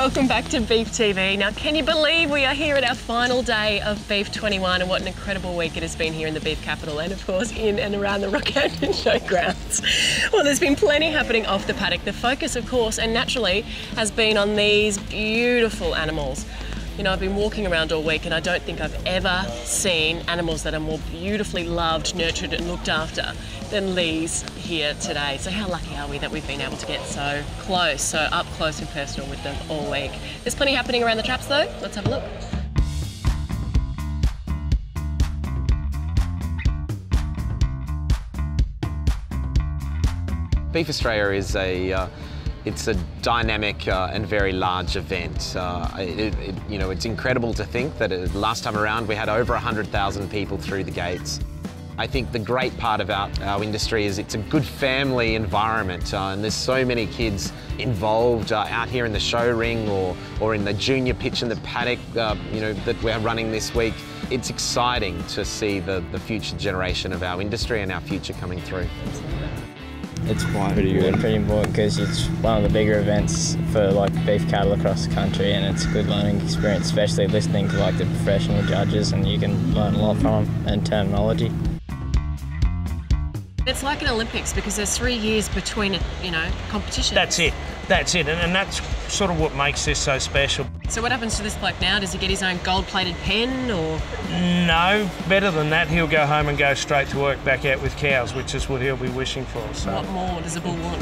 Welcome back to Beef TV. Now, can you believe we are here at our final day of Beef 21, and what an incredible week it has been here in the beef capital and, of course, in and around the Rockhampton Showgrounds. Well, there's been plenty happening off the paddock. The focus, of course, and naturally, has been on these beautiful animals. You know, I've been walking around all week and I don't think I've ever seen animals that are more beautifully loved, nurtured and looked after than these here today. So how lucky are we that we've been able to get so close, so up close and personal with them all week. There's plenty happening around the traps though. Let's have a look. Beef Australia is it's a dynamic and very large event. You know, it's incredible to think that last time around we had over 100,000 people through the gates. I think the great part about our industry is it's a good family environment, and there's so many kids involved out here in the show ring or in the junior pitch in the paddock, you know, that we're running this week. It's exciting to see the future generation of our industry and our future coming through. It's pretty good, pretty important because it's one of the bigger events for like beef cattle across the country, and it's a good learning experience, especially listening to like the professional judges, and you can learn a lot from them and terminology. It's like an Olympics because there's 3 years between, you know, competitions. That's it, and that's sort of what makes this so special. So what happens to this bloke now? Does he get his own gold-plated pen, or...? No, better than that, he'll go home and go straight to work back out with cows, which is what he'll be wishing for. So. What more does a bull want?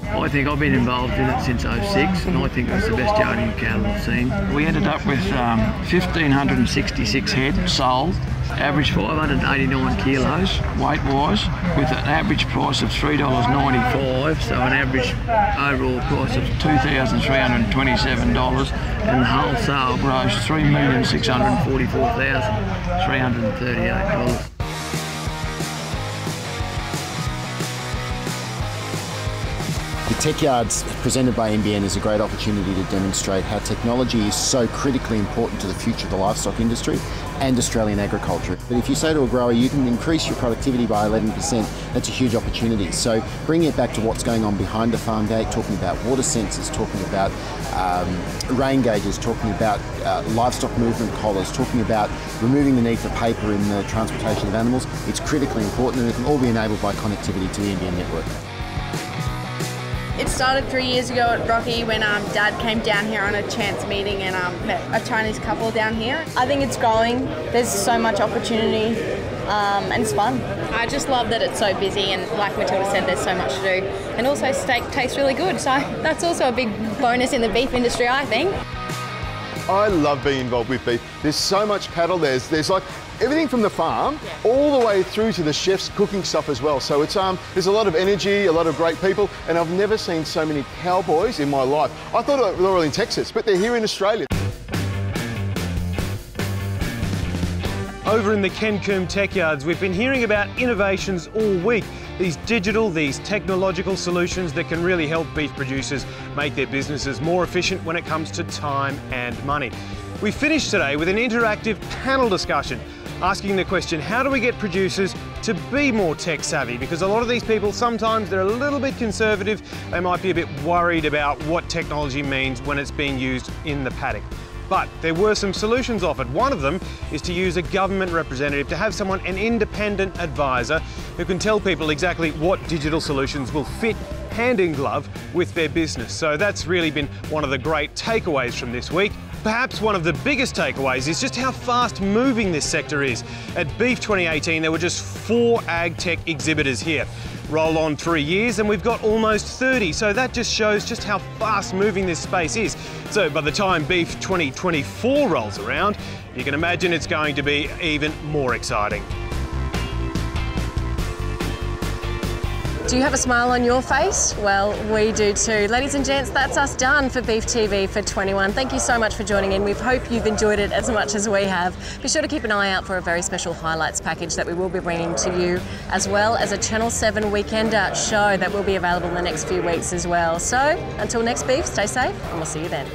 I think I've been involved in it since '06, and I think it's the best yarding of cattle I've seen. We ended up with 1,566 head sold, average 589 kilos weight-wise, with an average price of $3.95, so an average overall price of $2,327, and the wholesale gross $3,644,338. The Tech Yards presented by NBN is a great opportunity to demonstrate how technology is so critically important to the future of the livestock industry and Australian agriculture. But if you say to a grower you can increase your productivity by 11%, that's a huge opportunity. So bringing it back to what's going on behind the farm gate, talking about water sensors, talking about rain gauges, talking about livestock movement collars, talking about removing the need for paper in the transportation of animals, it's critically important, and it can all be enabled by connectivity to the NBN network. It started 3 years ago at Rocky when Dad came down here on a chance meeting and met a Chinese couple down here. I think it's growing. There's so much opportunity and it's fun. I just love that it's so busy, and like Matilda said, there's so much to do. And also steak tastes really good, so that's also a big bonus in the beef industry, I think. I love being involved with beef. There's so much cattle. There's like everything from the farm all the way through to the chefs cooking stuff as well. So it's there's a lot of energy, a lot of great people, and I've never seen so many cowboys in my life. I thought they were all in Texas, but they're here in Australia. Over in the Kencombe Tech Yards, we've been hearing about innovations all week. These digital, these technological solutions that can really help beef producers make their businesses more efficient when it comes to time and money. We finished today with an interactive panel discussion asking the question, how do we get producers to be more tech savvy? Because a lot of these people, sometimes they're a little bit conservative. They might be a bit worried about what technology means when it's being used in the paddock. But there were some solutions offered. One of them is to use a government representative, to have someone, an independent advisor, who can tell people exactly what digital solutions will fit hand in glove with their business. So that's really been one of the great takeaways from this week. Perhaps one of the biggest takeaways is just how fast moving this sector is. At Beef 2018, there were just 4 ag tech exhibitors here. Roll on 3 years and we've got almost 30, so that just shows just how fast moving this space is. So by the time Beef 2024 rolls around, you can imagine it's going to be even more exciting. Do you have a smile on your face? Well, we do too. Ladies and gents, that's us done for Beef TV for 21. Thank you so much for joining in. We hope you've enjoyed it as much as we have. Be sure to keep an eye out for a very special highlights package that we will be bringing to you, as well as a Channel 7 Weekender show that will be available in the next few weeks as well. So, until next Beef, stay safe and we'll see you then.